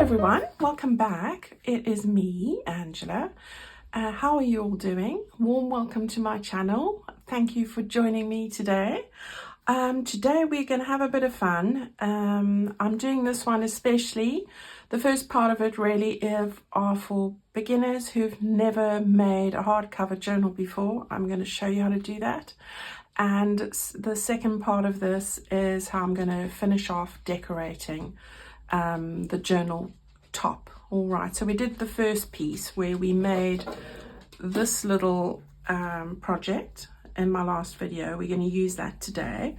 everyone, welcome back. It is me, Angela. How are you all doing? Warm welcome to my channel. Thank you for joining me today. Today we're going to have a bit of fun. I'm doing this one especially. The first part of it really are for beginners who've never made a hardcover journal before. I'm going to show you how to do that. And the second part of this is how I'm going to finish off decorating the journal top. All right, so we did the first piece where we made this little project in my last video. We're going to use that today.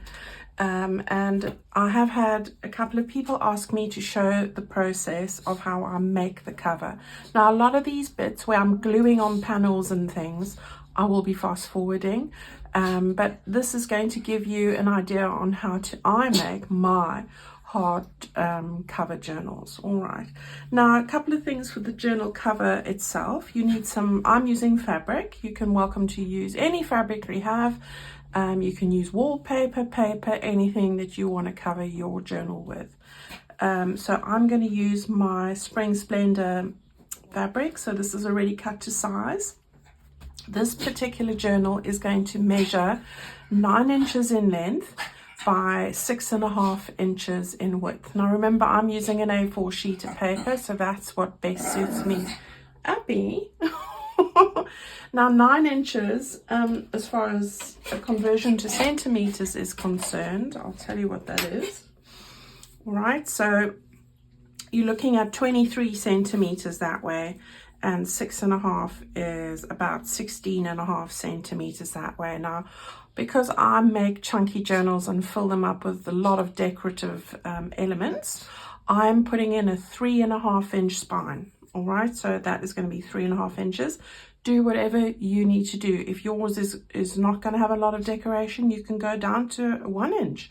And I have had a couple of people ask me to show the process of how I make the cover. Now, a lot of these bits where I'm gluing on panels and things, I will be fast forwarding. But this is going to give you an idea on how I make my hard cover journals. All right, now a couple of things for the journal cover itself. You need some, I'm using fabric. You can welcome to use any fabric you have. You can use wallpaper, paper, anything that you want to cover your journal with. So I'm going to use my Spring Splendor fabric. So this is already cut to size. This particular journal is going to measure 9 inches in length by 6.5 inches in width. Now remember, I'm using an A4 sheet of paper, so that's what best suits me. Abby. Now 9 inches, as far as a conversion to centimeters is concerned, I'll tell you what that is. All right, so you're looking at 23 centimeters that way, and 6.5 is about 16.5 centimeters that way. Now, because I make chunky journals and fill them up with a lot of decorative elements, I'm putting in a 3.5 inch spine. All right, so that is going to be 3.5 inches. Do whatever you need to do. If yours is not going to have a lot of decoration, you can go down to 1 inch.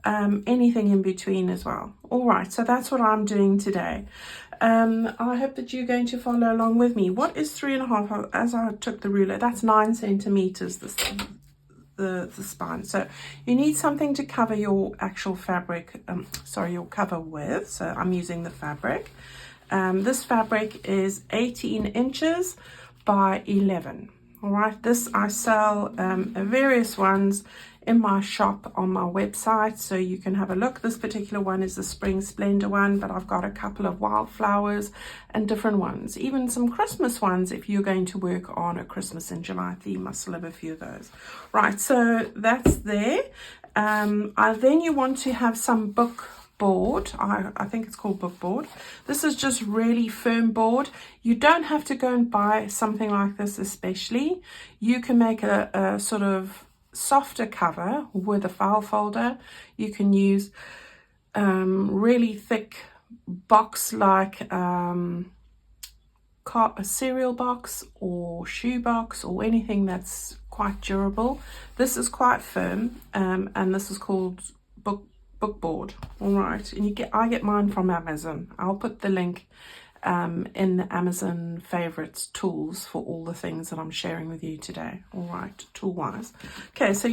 Anything in between as well. All right, so that's what I'm doing today. I hope that you're going to follow along with me. What is 3.5? As I took the ruler, that's 9 centimeters. The spine. So you need something to cover your actual fabric, your cover with. So I'm using the fabric. This fabric is 18 inches by 11. All right, this I sell various ones in my shop on my website, so you can have a look. This particular one is the Spring Splendor one, but I've got a couple of wildflowers and different ones, even some Christmas ones if you're going to work on a Christmas in July theme. I still have a few of those. Right, so that's there. Then you want to have some book board. I think it's called book board. This is just really firm board. You don't have to go and buy something like this especially. You can make a sort of softer cover with a file folder. You can use really thick box like a cereal box or shoe box or anything that's quite durable. This is quite firm, and this is called book board. All right, and I get mine from Amazon. I'll put the link in the Amazon favorites tools for all the things that I'm sharing with you today. All right, tool wise. Okay, so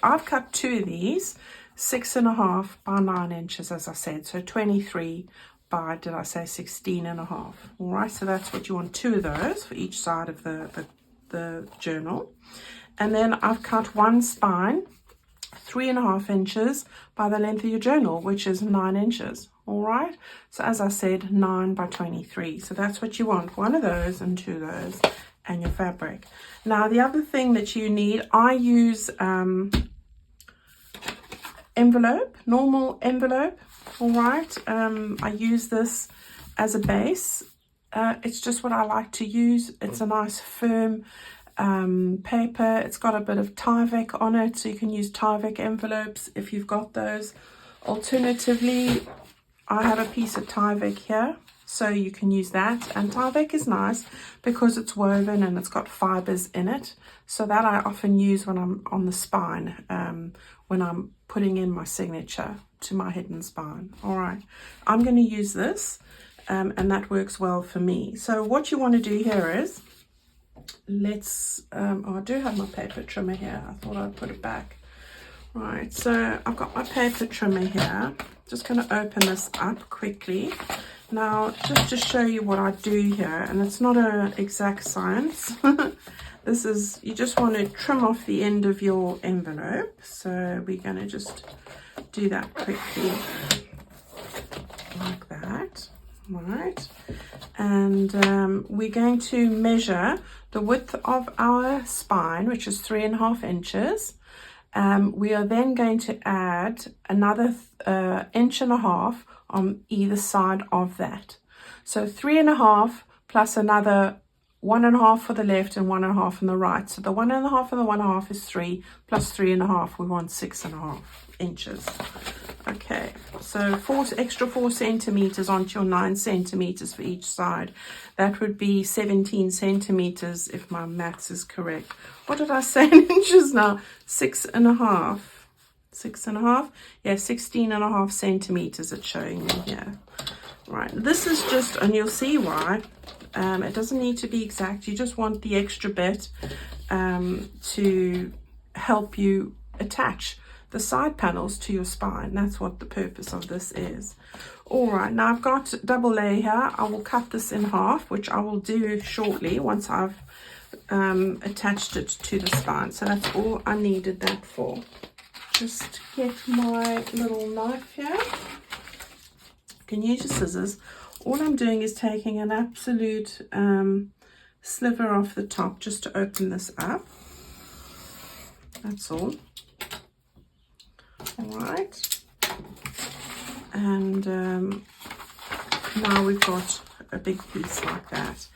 I've cut 2 of these, 6.5 by 9 inches, as I said, so 23 by, did I say 16.5? All right, so that's what you want, 2 of those for each side of the journal. And then I've cut 1 spine, 3.5 inches by the length of your journal, which is 9 inches. All right, so as I said, 9 by 23. So that's what you want, 1 of those and 2 of those, and your fabric. Now the other thing that you need, I use envelope, normal envelope. All right, I use this as a base. It's just what I like to use. It's a nice firm paper. It's got a bit of Tyvek on it, so you can use Tyvek envelopes if you've got those. Alternatively, I have a piece of Tyvek here, so you can use that. And Tyvek is nice because it's woven and it's got fibers in it, so that I often use when I'm on the spine, when I'm putting in my signature to my hidden spine. All right, I'm going to use this, and that works well for me. So what you want to do here is, I do have my paper trimmer here. I thought I'd put it back. Right, so I've got my paper trimmer here. Just going to open this up quickly Now, just to show you what I do here, and it's not an exact science. This is, you just want to trim off the end of your envelope. So we're going to just do that quickly, like that, right? And we're going to measure the width of our spine, which is 3.5 inches. We are then going to add another 1.5 inches on either side of that. So 3.5 plus another 1.5 for the left and 1.5 on the right. So the 1.5 and the 1.5 is 3 plus 3.5. We want 6.5 inches. Okay, so extra 4 centimeters onto your 9 centimeters for each side. That would be 17 centimeters if my maths is correct. What did I say in inches now? 6.5. 6.5? Yeah, 16.5 centimeters it's showing me here. Right, this is just, and you'll see why. It doesn't need to be exact. You just want the extra bit to help you attach the side panels to your spine. That's what the purpose of this is. All right, now I've got double layer here. I will cut this in half, which I will do shortly once I've attached it to the spine. So that's all I needed that for. Just get my little knife here. You can use your scissors. All I'm doing is taking an absolute sliver off the top just to open this up. That's all. All right. And now we've got a big piece like that.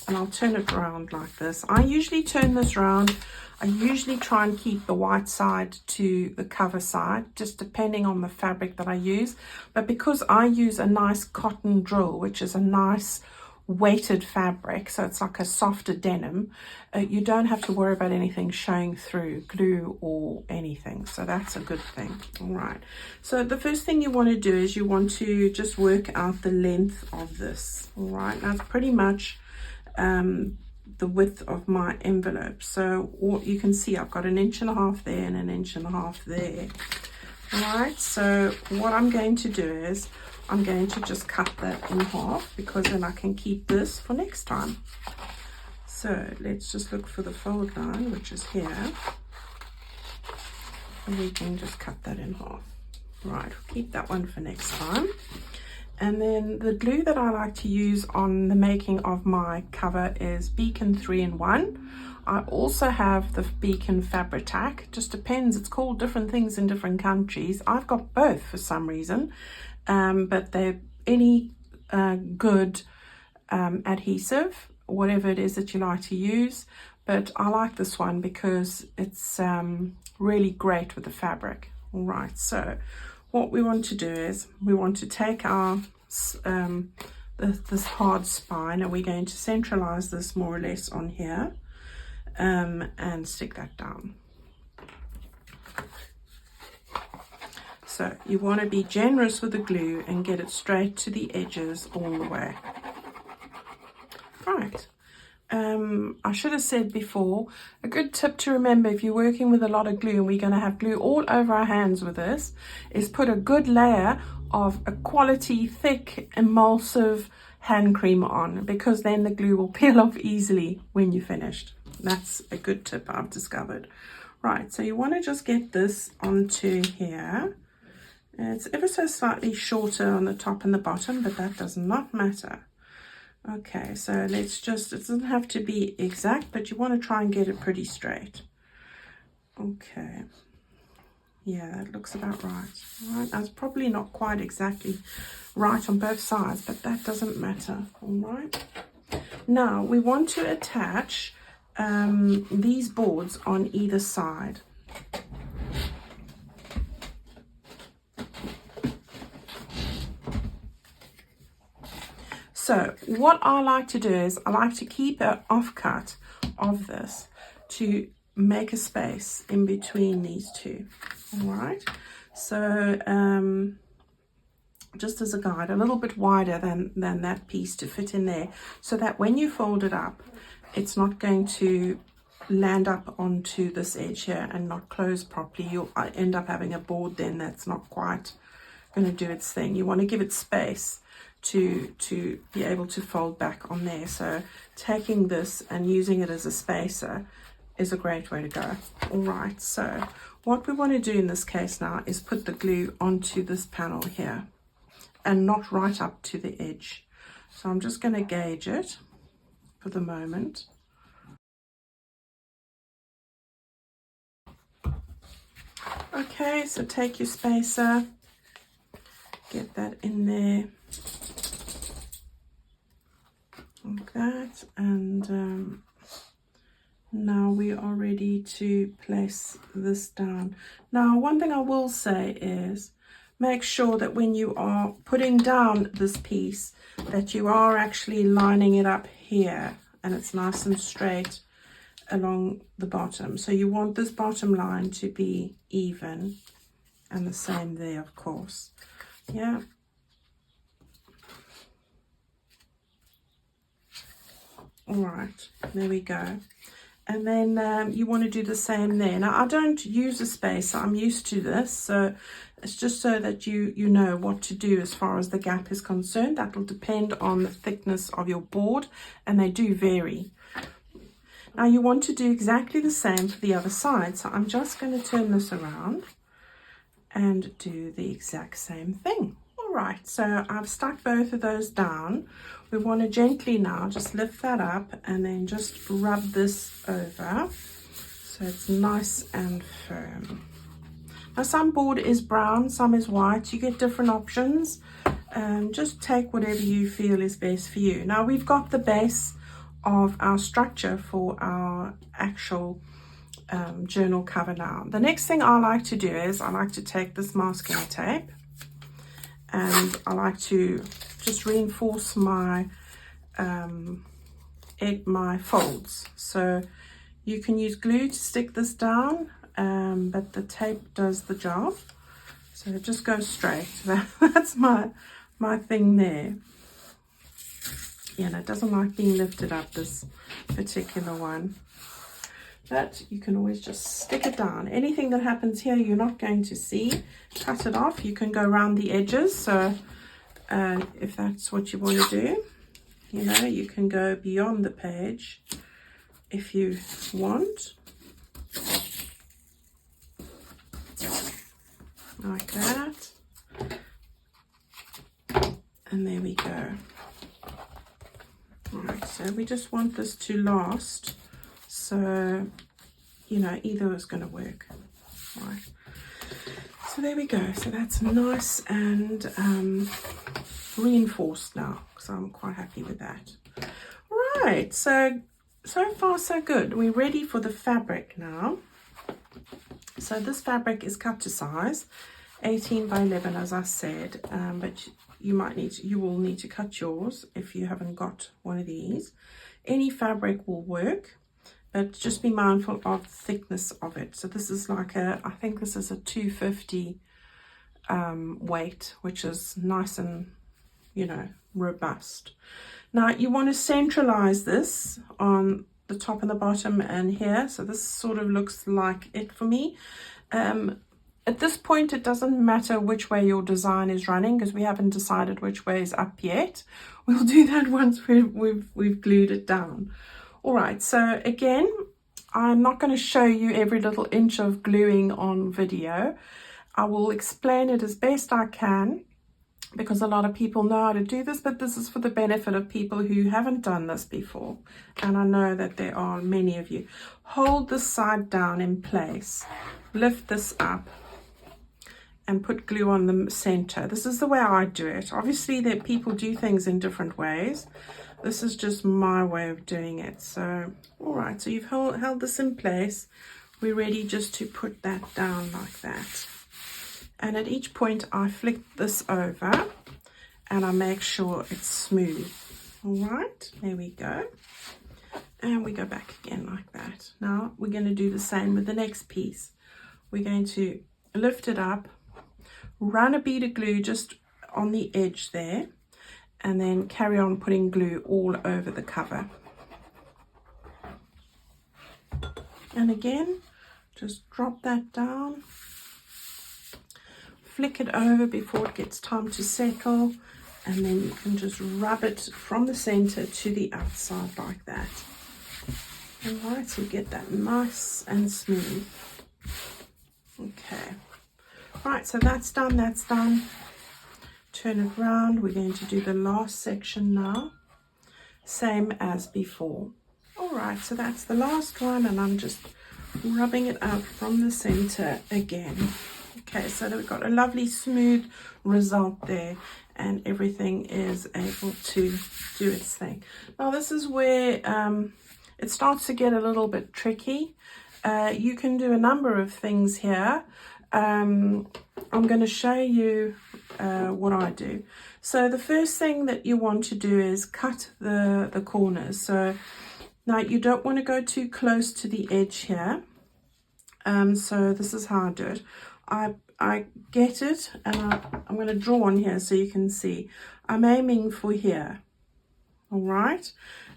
And I'll turn it around like this. I usually turn this around. I usually try and keep the white side to the cover side, just depending on the fabric that I use. But because I use a nice cotton drill, which is a nice weighted fabric, so it's like a softer denim, you don't have to worry about anything showing through glue or anything. So that's a good thing. All right. So the first thing you want to do is you want to just work out the length of this. All right. That's pretty much the width of my envelope. So what you can see, I've got 1.5 inches there and 1.5 inches there. All right, so what I'm going to do is I'm going to just cut that in half, because then I can keep this for next time. So let's just look for the fold line, which is here, and we can just cut that in half. Right, we'll keep that one for next time. And then the glue that I like to use on the making of my cover is Beacon 3-in-1. I also have the Beacon Fabri-Tac. Just depends, it's called different things in different countries. I've got both for some reason, but they're any good adhesive, whatever it is that you like to use. But I like this one because it's really great with the fabric. All right, so what we want to do is we want to take our this hard spine, and we're going to centralize this more or less on here, and stick that down. So you want to be generous with the glue and get it straight to the edges all the way. Right. I should have said before, a good tip to remember if you're working with a lot of glue, and we're going to have glue all over our hands with this, is put a good layer of a quality thick emulsive hand cream on, because then the glue will peel off easily when you're finished. That's a good tip I've discovered. Right, so you want to just get this onto here. It's ever so slightly shorter on the top and the bottom, but that does not matter. Okay, so let's just, it doesn't have to be exact, but you want to try and get it pretty straight. Okay, yeah, that looks about right. All right, that's probably not quite exactly right on both sides, but that doesn't matter. All right, now we want to attach these boards on either side. So what I like to do is I like to keep an offcut of this to make a space in between these two. All right, so just as a guide, a little bit wider than that piece to fit in there, so that when you fold it up, it's not going to land up onto this edge here and not close properly. You'll end up having a board then that's not quite going to do its thing. You want to give it space to be able to fold back on there. So taking this and using it as a spacer is a great way to go. All right, so what we want to do in this case now is put the glue onto this panel here and not right up to the edge. So I'm just going to gauge it for the moment. Okay, so take your spacer, get that in there like that, and now we are ready to place this down. Now, one thing I will say is make sure that when you are putting down this piece that you are actually lining it up here and it's nice and straight along the bottom. So you want this bottom line to be even, and the same there, of course. Yeah. All right, there we go. And then you want to do the same there. Now, I don't use a spacer. I'm used to this, so it's just so that you know what to do as far as the gap is concerned. That will depend on the thickness of your board, and they do vary. Now, you want to do exactly the same for the other side. So I'm just going to turn this around and do the exact same thing. All right, so I've stuck both of those down. We want to gently now just lift that up and then just rub this over so it's nice and firm. Now, some board is brown, some is white. You get different options. Just take whatever you feel is best for you. Now, we've got the base of our structure for our actual journal cover now. The next thing I like to do is I like to take this masking tape and I like to just reinforce my my folds. So you can use glue to stick this down, but the tape does the job. So it just goes straight. That's my thing there. Yeah, and it doesn't like being lifted up, this particular one. But you can always just stick it down. Anything that happens here you're not going to see. Cut it off. You can go around the edges. So if that's what you want to do, you know, you can go beyond the page if you want. Like that. And there we go. Alright, so we just want this to last, so you know either is going to work. Right, so there we go. So that's nice and reinforced now, so I'm quite happy with that. Right, so far so good. We're ready for the fabric now. So this fabric is cut to size 18 by 11, as I said, but you will need to cut yours if you haven't got one of these. Any fabric will work, but just be mindful of the thickness of it. So this is like I think this is a 250 weight, which is nice and, you know, robust. Now you want to centralize this on the top and the bottom and here. So this sort of looks like it for me. At this point, it doesn't matter which way your design is running because we haven't decided which way is up yet. We'll do that once we've glued it down. All right, so again, I'm not going to show you every little inch of gluing on video. I will explain it as best I can because a lot of people know how to do this, but this is for the benefit of people who haven't done this before. And I know that there are many of you. Hold this side down in place, lift this up, and put glue on the center. This is the way I do it. Obviously, that people do things in different ways. This is just my way of doing it. So, all right, so you've held this in place. We're ready just to put that down like that. And at each point, I flick this over and I make sure it's smooth. All right, there we go. And we go back again like that. Now, we're going to do the same with the next piece. We're going to lift it up, run a bead of glue just on the edge there, and then carry on putting glue all over the cover. And again, just drop that down, flick it over before it gets time to settle, and then you can just rub it from the center to the outside like that. All right, so you get that nice and smooth. Okay, right, so that's done, that's done. Turn it around. We're going to do the last section now, same as before. All right, so that's the last one, and I'm just rubbing it out from the center again. Okay, so we've got a lovely smooth result there, and everything is able to do its thing. Now this is where it starts to get a little bit tricky. You can do a number of things here. I'm going to show you what I do. So the first thing that you want to do is cut the corners. So now you don't want to go too close to the edge here. So this is how I do it. I get it, and I'm going to draw on here so you can see. I'm aiming for here. All right.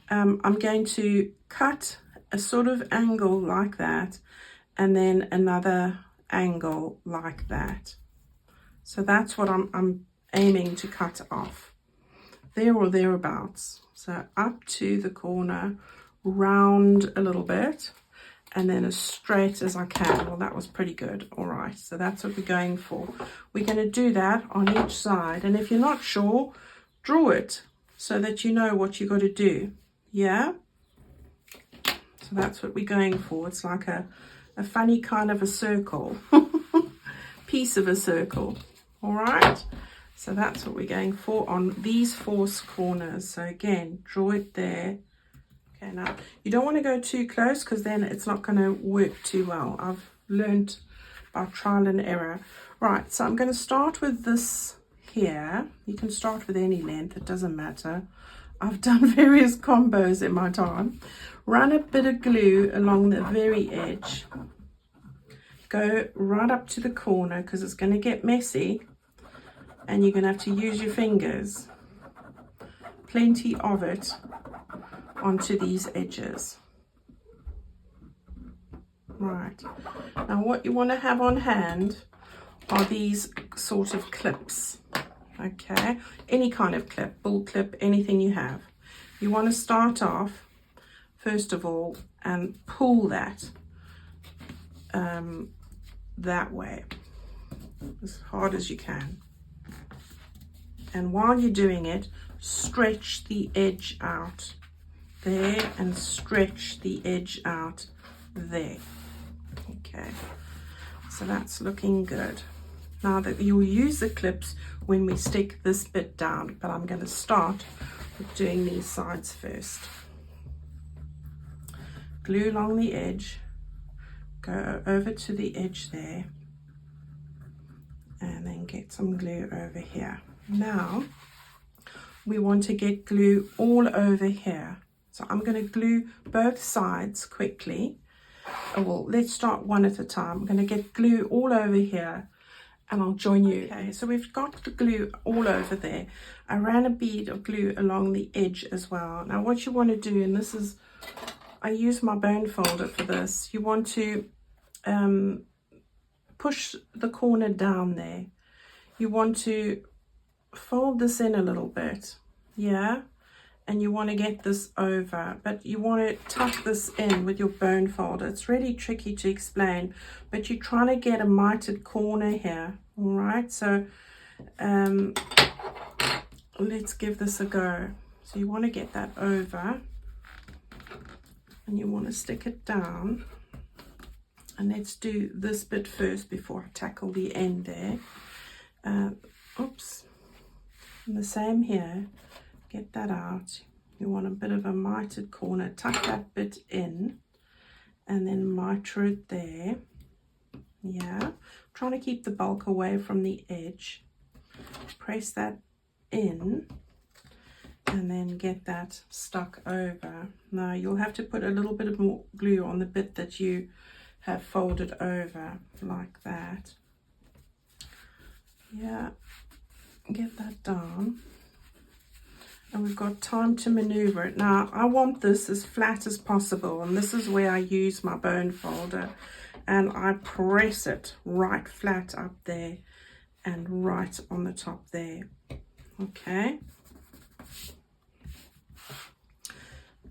I'm going to cut a sort of angle like that, and then another angle like that. So that's what I'm aiming to cut off, there or thereabouts. So up to the corner, round a little bit, and then as straight as I can. Well, that was pretty good. All right, so that's what we're going for. We're going to do that on each side, and if you're not sure, draw it so that you know what you got to do. Yeah, so that's what we're going for. It's like a funny kind of a circle, piece of a circle. All right, so that's what we're going for on these 4 corners. So again, draw it there. Okay, now you don't want to go too close, because then it's not going to work too well. I've learned by trial and error. Right, so I'm going to start with this here. You can start with any length, it doesn't matter. I've done various combos in my time. Run a bit of glue along the very edge. Go right up to the corner, because it's going to get messy and you're going to have to use your fingers. Plenty of it onto these edges. Right, now what you want to have on hand are these sort of clips. Okay, any kind of clip, bull clip, anything you have. You want to start off first of all and pull that that way as hard as you can, and while you're doing it, stretch the edge out there and stretch the edge out there. Okay, so that's looking good. Now that you'll use the clips when we stick this bit down, but I'm going to start with doing these sides first. Glue along the edge, go over to the edge there, and then get some glue over here. Now we want to get glue all over here. So I'm going to glue both sides quickly. Well, let's start one at a time. I'm going to get glue all over here, and I'll join you. Okay, so we've got the glue all over there. I ran a bead of glue along the edge as well. Now what you want to do, and this is, I use my bone folder for this, you want to push the corner down there. You want to fold this in a little bit, yeah, and you want to get this over, but you want to tuck this in with your bone folder. It's really tricky to explain, but you're trying to get a mitered corner here. All right, so let's give this a go. So you want to get that over, and you want to stick it down, and let's do this bit first before I tackle the end there. Oops, and the same here. Get that out. You want a bit of a mitered corner, tuck that bit in, and then miter it there. Yeah, trying to keep the bulk away from the edge. Press that in, and then get that stuck over. Now you'll have to put a little bit of more glue on the bit that you have folded over, like that. Yeah, get that down. And we've got time to maneuver it. Now I want this as flat as possible, and this is where I use my bone folder, and I press it right flat up there and right on the top there. okay,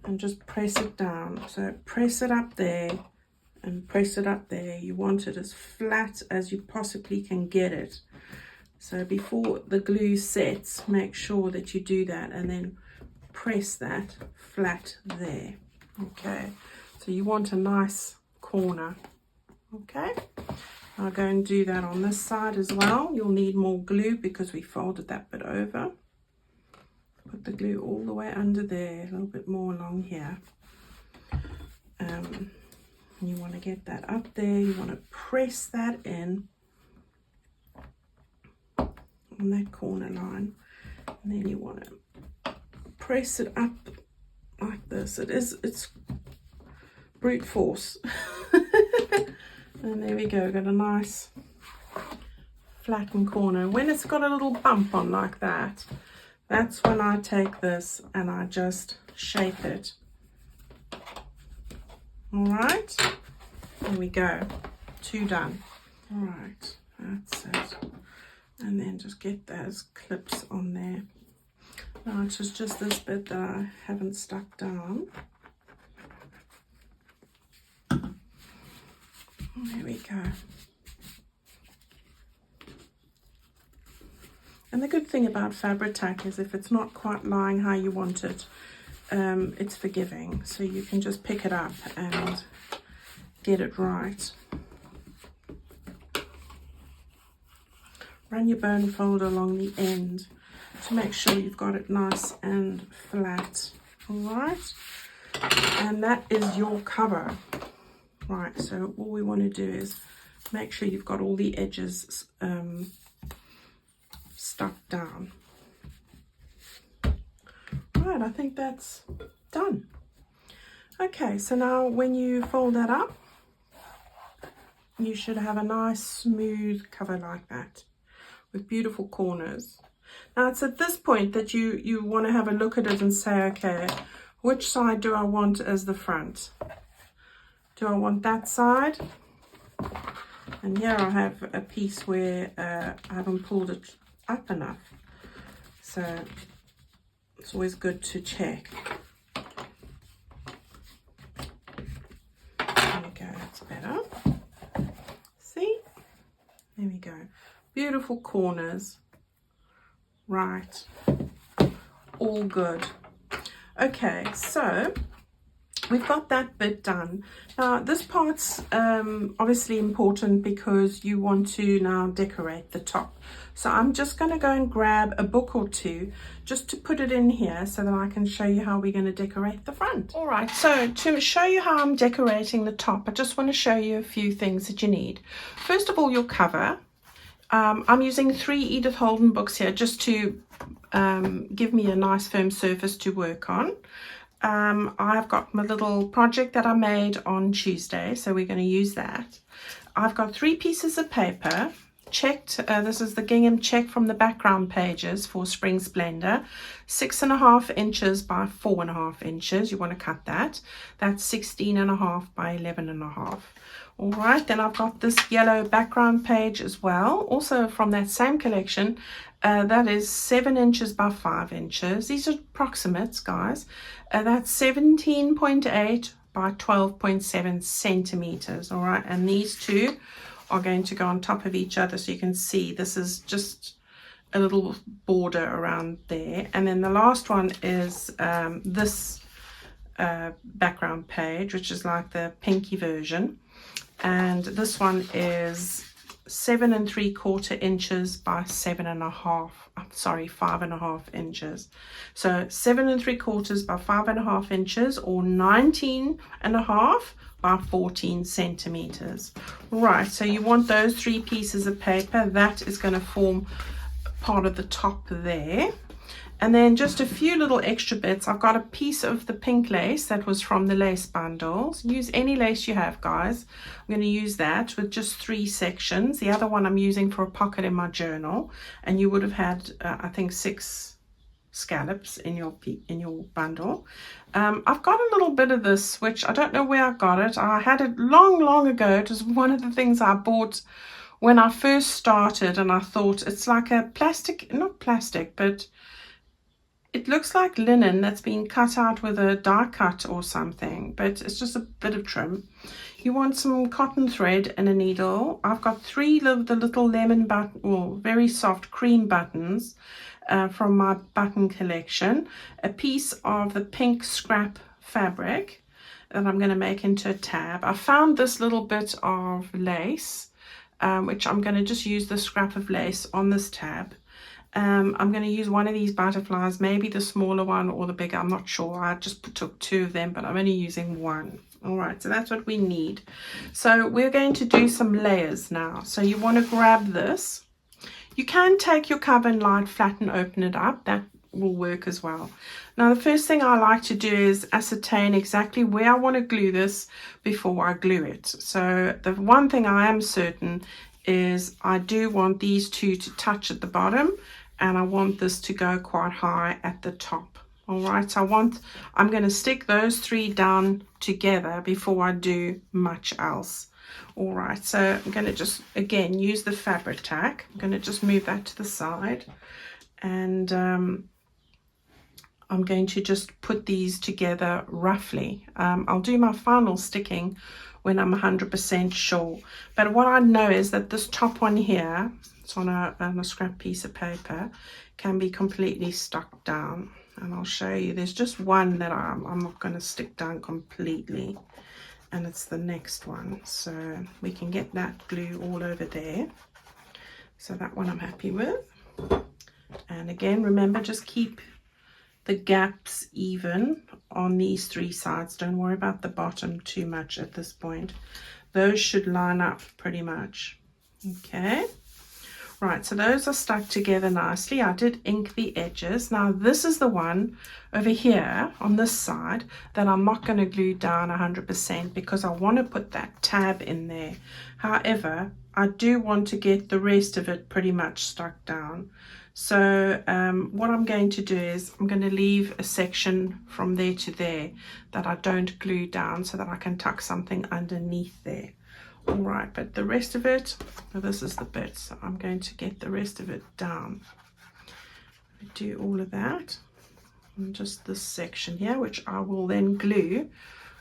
and just press it down. So press it up there and press it up there. You want it as flat as you possibly can get it. So before the glue sets, make sure that you do that, and then press that flat there. Okay, so you want a nice corner. Okay, I'll go and do that on this side as well. You'll need more glue because we folded that bit over. Put the glue all the way under there, a little bit more along here. You want to get that up there. You want to press that in on that corner line, and then you want to press it up like this. It's brute force. And there we go, got a nice flattened corner. When it's got a little bump on like that, that's when I take this and I just shape it. All right, there we go, 2 done. All right, that's it. And then just get those clips on there. Now it's just this bit that I haven't stuck down. There we go. And the good thing about fabric tack is if it's not quite lying how you want it, it's forgiving. So you can just pick it up and get it right. Run your bone folder along the end to make sure you've got it nice and flat. All right, and that is your cover. Right, so all we want to do is make sure you've got all the edges stuck down. Right, I think that's done. Okay, so now when you fold that up, you should have a nice smooth cover like that with beautiful corners. Now it's at this point that you want to have a look at it and say, okay, which side do I want as the front? Do I want that side? And here I have a piece where I haven't pulled it up enough. So it's always good to check. There we go, that's better. See? There we go. Beautiful corners. Right. All good. Okay, so we've got that bit done. Now this part's obviously important because you want to now decorate the top. So I'm just going to go and grab a book or two just to put it in here so that I can show you how we're going to decorate the front. All right, so to show you how I'm decorating the top, I just want to show you a few things that you need. First of all, your cover. I'm using 3 Edith Holden books here just to give me a nice firm surface to work on. I've got my little project that I made on Tuesday, so we're going to use that. I've got 3 pieces of paper checked. This is the gingham check from the background pages for Spring Splendor. 6.5 inches by 4.5 inches. You want to cut that. That's 16.5 by 11.5. All right, then I've got this yellow background page as well, also from that same collection. That is 7 inches by 5 inches. These are approximates, guys. That's 17.8 by 12.7 centimeters. All right, and these two are going to go on top of each other, so you can see this is just a little border around there. And then the last one is this background page, which is like the pinky version. And this one is 7 3/4 inches by 5.5 inches. So 7 3/4 by 5.5 inches, or 19.5 by 14 centimeters. Right, so you want those 3 pieces of paper. That is going to form part of the top there. And then just a few little extra bits. I've got a piece of the pink lace that was from the lace bundles. Use any lace you have, guys. I'm going to use that with just 3 sections. The other one I'm using for a pocket in my journal. And you would have had, I think, 6 scallops in your bundle. I've got a little bit of this, which I don't know where I got it. I had it long ago. It was one of the things I bought when I first started, and I thought it's like a plastic, not plastic, but it looks like linen that's been cut out with a die cut or something, but it's just a bit of trim. You want some cotton thread and a needle. I've got 3 of the little lemon button, or very soft cream buttons from my button collection, a piece of the pink scrap fabric that I'm going to make into a tab. I found this little bit of lace, which I'm going to just use the scrap of lace on this tab. I'm going to use one of these butterflies, maybe the smaller one or the bigger, I'm not sure. I just took 2 of them, but I'm only using 1. All right, so that's what we need. So we're going to do some layers now. So you want to grab this. You can take your cover and lie flat and open it up. That will work as well. Now, the first thing I like to do is ascertain exactly where I want to glue this before I glue it. So the one thing I am certain is I do want these 2 to touch at the bottom, and I want this to go quite high at the top. All right, so I'm going to stick those 3 down together before I do much else. All right, so I'm going to just again use the fabric tack. I'm going to just move that to the side, and I'm going to just put these together roughly. I'll do my final sticking when I'm 100% sure. But what I know is that this top one here, it's on a scrap piece of paper, can be completely stuck down. And I'll show you. There's just one that I'm not going to stick down completely, and it's the next one. So we can get that glue all over there. So that one I'm happy with. And again, remember, just keep the gaps even on these 3 sides. Don't worry about the bottom too much at this point. Those should line up pretty much. Okay. Right, so those are stuck together nicely. I did ink the edges. Now this is the one over here on this side that I'm not going to glue down 100% because I want to put that tab in there. However, I do want to get the rest of it pretty much stuck down. So what I'm going to do is I'm going to leave a section from there to there that I don't glue down so that I can tuck something underneath there. All right, but the rest of it, well, this is the bit, so I'm going to get the rest of it down. Do all of that, and just this section here, which I will then glue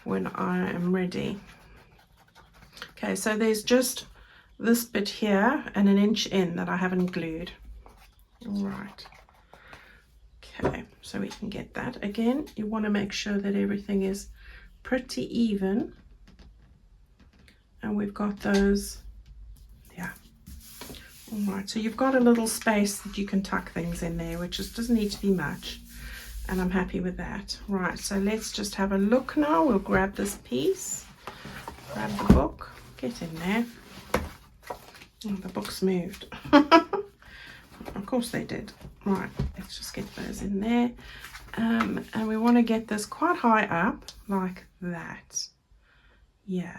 when I am ready. Okay, so there's just this bit here and 1 inch in that I haven't glued. All right. Okay, so we can get that. Again, you want to make sure that everything is pretty even. And we've got those, yeah. All right, so you've got a little space that you can tuck things in there, which just doesn't need to be much. And I'm happy with that. Right, so let's just have a look now. We'll grab this piece, grab the book, get in there. Oh, the book's moved. Of course they did. Right, let's just get those in there. And we want to get this quite high up, like that. Yeah.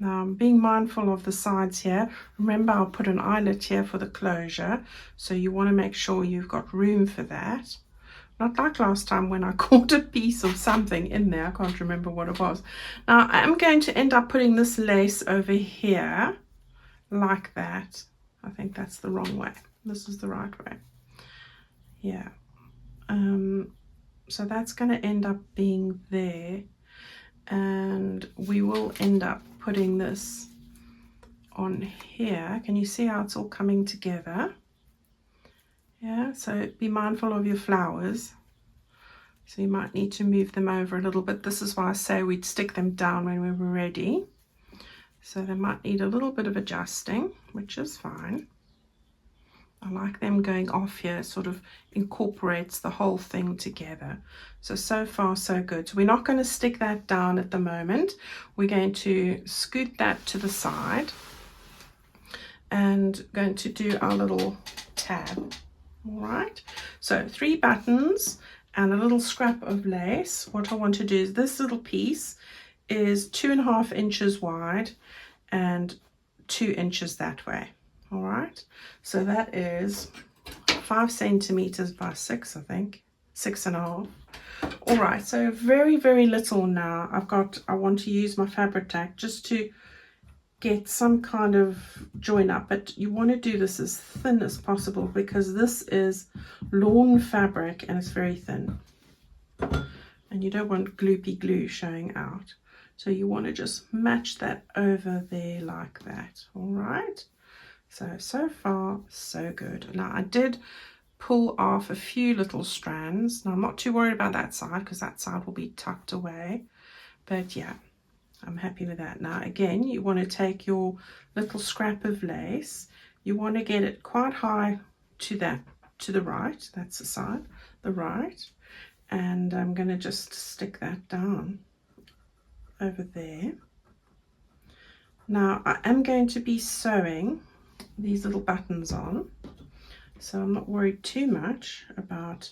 Now I'm being mindful of the sides here. Remember, I'll put an eyelet here for the closure, so you want to make sure you've got room for that. Not like last time when I caught a piece of something in there. I can't remember what it was. Now I'm going to end up putting this lace over here like that. I think that's the wrong way. This is the right way. Yeah. So that's going to end up being there, and we will end up putting this on here. Can you see how it's all coming together? Yeah, so be mindful of your flowers. So you might need to move them over a little bit. This is why I say we'd stick them down when we were ready. So they might need a little bit of adjusting, which is fine. I like them going off here. It sort of incorporates the whole thing together. So far so good. So we're not going to stick that down at the moment. We're going to scoot that to the side and going to do our little tab. All right, so 3 buttons and a little scrap of lace. What I want to do is this little piece is 2.5 inches wide and 2 inches that way. All right, so that is 5 centimeters by 6, I think, 6.5. All right, so very, very little now. I want to use my fabric tack just to get some kind of join up, but you want to do this as thin as possible because this is lawn fabric and it's very thin. And you don't want gloopy glue showing out. So you want to just match that over there like that. All right. So far, so good. Now I did pull off a few little strands. Now I'm not too worried about that side because that side will be tucked away. But yeah, I'm happy with that. Now again, you want to take your little scrap of lace. You want to get it quite high to the right. That's the side, the right. And I'm going to just stick that down over there. Now I am going to be sewing these little buttons on, so I'm not worried too much about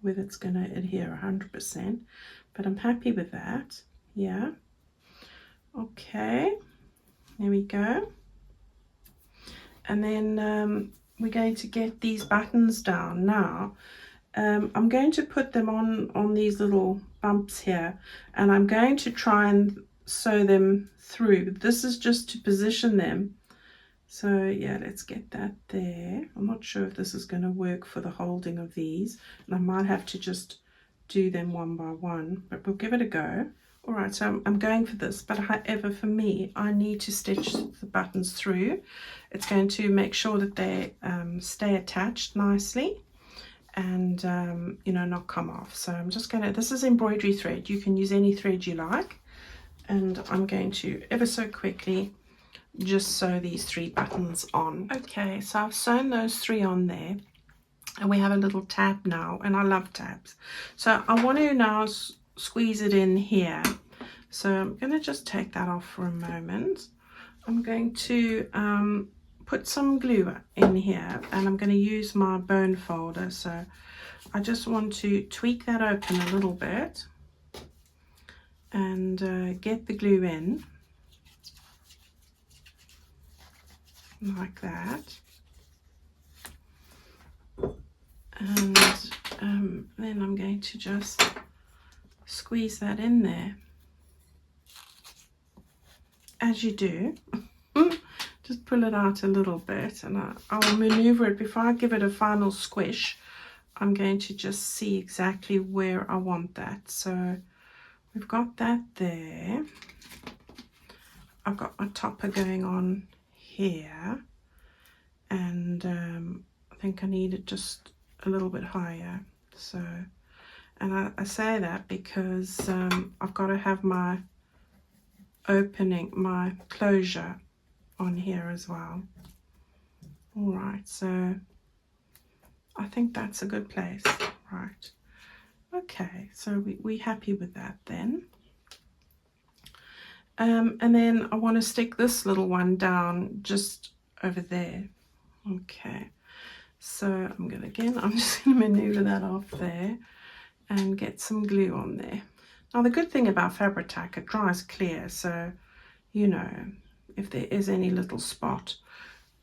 whether it's going to adhere 100%, but I'm happy with that. Yeah, okay, there we go. And then we're going to get these buttons down now. I'm going to put them on these little bumps here, and I'm going to try and sew them through. This is just to position them. So yeah, let's get that there. I'm not sure if this is going to work for the holding of these, and I might have to just do them one by one, but we'll give it a go. All right, so I'm going for this, but however, for me, I need to stitch the buttons through. It's going to make sure that they stay attached nicely and you know, not come off. So I'm just going to, this is embroidery thread. You can use any thread you like, and I'm going to ever so quickly just sew these 3 buttons on. Okay, so I've sewn those 3 on there, and we have a little tab now, and I love tabs. So I want to now squeeze it in here. So I'm going to just take that off for a moment. I'm going to put some glue in here, and I'm going to use my bone folder. So I just want to tweak that open a little bit and get the glue in like that. And then I'm going to just squeeze that in there, as you do. Just pull it out a little bit, and I'll maneuver it before I give it a final squish. I'm going to just see exactly where I want that. So we've got that there. I've got my topper going on here, and I think I need it just a little bit higher. So, and I say that because I've got to have my opening, my closure on here as well. All right, so I think that's a good place. Right, okay, so we're happy with that then. And then I want to stick this little one down just over there. Okay, so I'm just gonna maneuver that off there and get some glue on there. Now the good thing about fabric tack, it dries clear, so you know, if there is any little spot,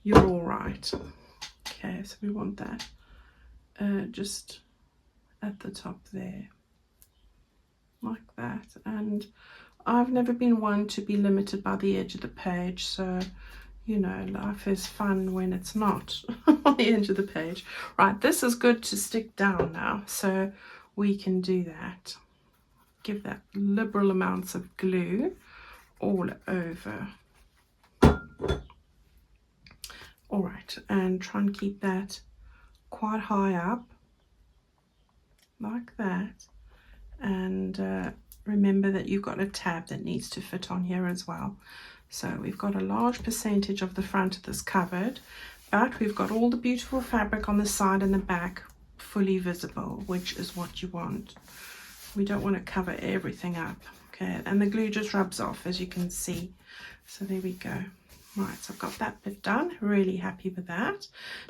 you're all right. Okay, so we want that just at the top there, like that. And I've never been one to be limited by the edge of the page, so you know, life is fun when it's not on the edge of the page. Right, this is good to stick down now, so we can do that. Give that liberal amounts of glue all over. All right, and try and keep that quite high up, like that. And remember that you've got a tab that needs to fit on here as well. So we've got a large percentage of the front of this covered, but we've got all the beautiful fabric on the side and the back fully visible, which is what you want. We don't want to cover everything up. Okay, and the glue just rubs off, as you can see. So there we go. Right, so I've got that bit done. Really happy with that.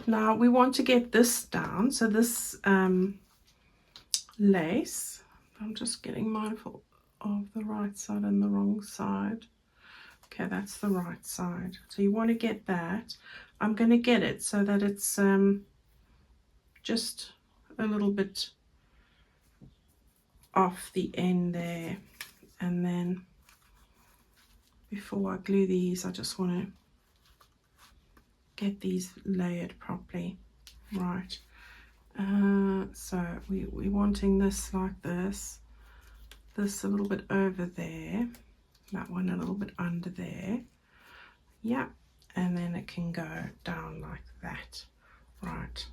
Now we want to get this down. So this lace, I'm just getting mindful of the right side and the wrong side. Okay, that's the right side. So you want to get that. I'm going to get it so that it's just a little bit off the end there, and then before I glue these, I just want to get these layered properly. Right, so we're wanting this like this a little bit over there, that one a little bit under there, yeah, and then it can go down like that. Right,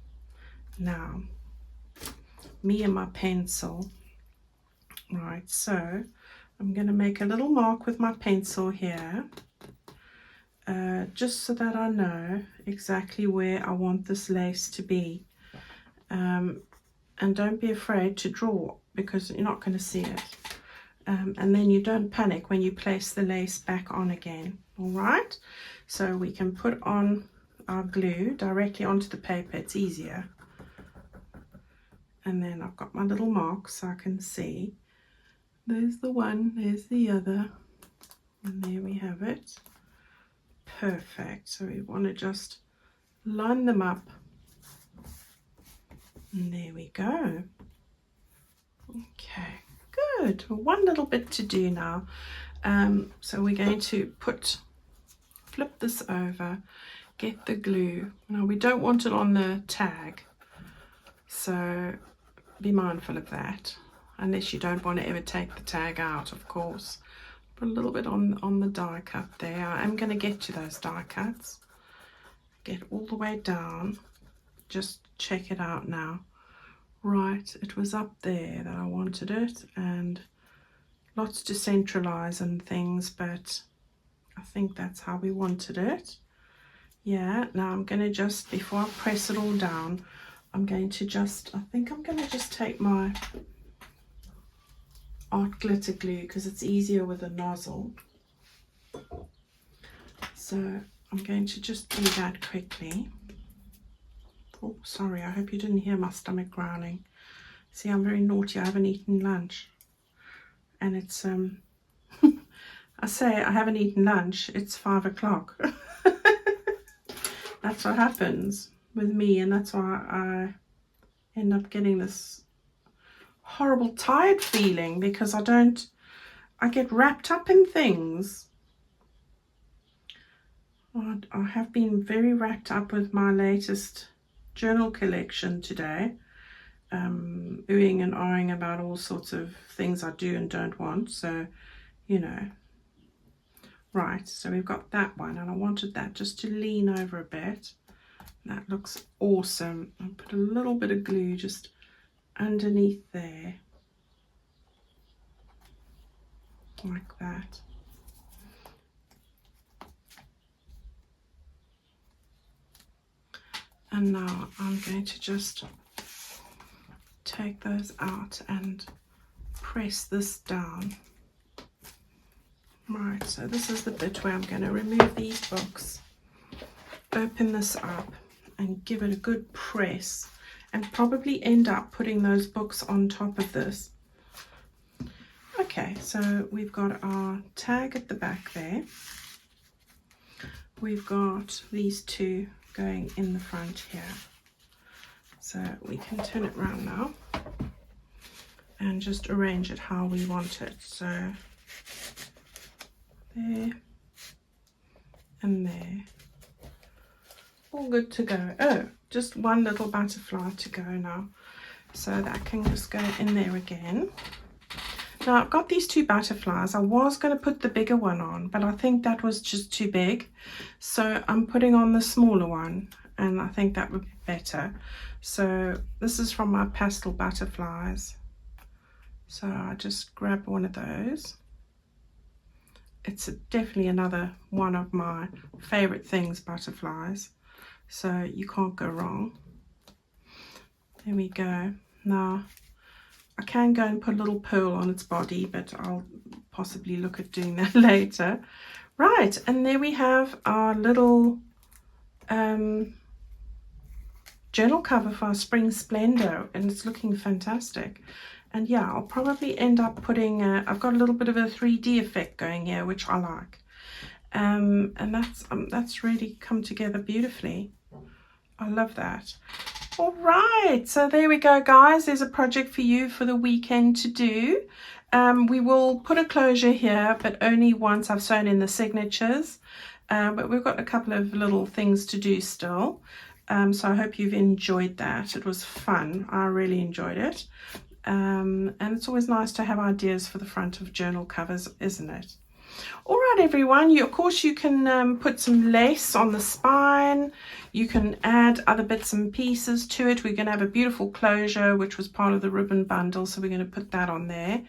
now me and my pencil. Right, so I'm going to make a little mark with my pencil here, just so that I know exactly where I want this lace to be. And don't be afraid to draw, because you're not going to see it. And then you don't panic when you place the lace back on again. All right, so we can put on our glue directly onto the paper, it's easier. And then I've got my little mark so I can see. There's the one, there's the other, and there we have it. Perfect. So we want to just line them up, and there we go. Okay, good. Well, one little bit to do now. So we're going to flip this over, get the glue. Now we don't want it on the tag, so be mindful of that, unless you don't want to ever take the tag out, of course. Put a little bit on the die cut there. I am going to get to those die cuts. Get all the way down. Just check it out now. Right, it was up there that I wanted it, and lots to centralize and things, but I think that's how we wanted it. Yeah, now I'm going to just, before I press it all down, I'm going to just, I think I'm going to just take my art glitter glue, because it's easier with a nozzle. So I'm going to just do that quickly. Oh, sorry, I hope you didn't hear my stomach growling. See, I'm very naughty. I haven't eaten lunch. And it's, I say I haven't eaten lunch. It's 5 o'clock. That's what happens with me. And that's why I end up getting this horrible tired feeling, because I get wrapped up in things. I have been very wrapped up with my latest journal collection today, oohing and ahhing about all sorts of things I do and don't want, so you know. Right, so we've got that one, and I wanted that just to lean over a bit. That looks awesome. I'll put a little bit of glue just underneath there, like that. And now I'm going to just take those out and press this down. Right, so this is the bit where I'm going to remove these books, open this up and give it a good press, and probably end up putting those books on top of this. Okay, so we've got our tag at the back there. We've got these two going in the front here. So we can turn it around now and just arrange it how we want it. So there and there. All good to go. Oh, just one little butterfly to go now. So that can just go in there again. Now I've got these two butterflies. I was going to put the bigger one on, but I think that was just too big. So I'm putting on the smaller one, and I think that would be better. So this is from my pastel butterflies. So I just grab one of those. It's definitely another one of my favorite things, butterflies. So you can't go wrong. There we go. Now I can go and put a little pearl on its body, but I'll possibly look at doing that later. Right, and there we have our little journal cover for our spring Splendor, and it's looking fantastic. And yeah, I'll probably end up putting, I've got a little bit of a 3D effect going here, which I like. And that's really come together beautifully. I love that. All right, so there we go, guys. There's a project for you for the weekend to do. We will put a closure here, but only once I've sewn in the signatures. But we've got a couple of little things to do still. So I hope you've enjoyed that. It was fun. I really enjoyed it. And it's always nice to have ideas for the front of journal covers, isn't it? All right, everyone, of course you can put some lace on the spine. You can add other bits and pieces to it. We're going to have a beautiful closure, which was part of the ribbon bundle, so we're going to put that on there.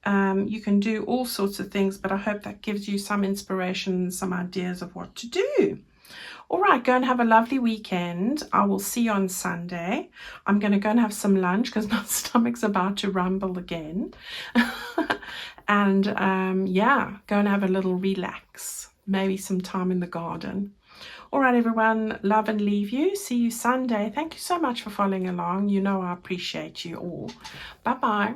You can do all sorts of things, but I hope that gives you some inspiration, some ideas of what to do. All right, go and have a lovely weekend. I will see you on Sunday. I'm going to go and have some lunch because my stomach's about to rumble again. And yeah, go and have a little relax, maybe some time in the garden. All right, everyone, love and leave you. See you Sunday. Thank you so much for following along. You know I appreciate you all. Bye-bye.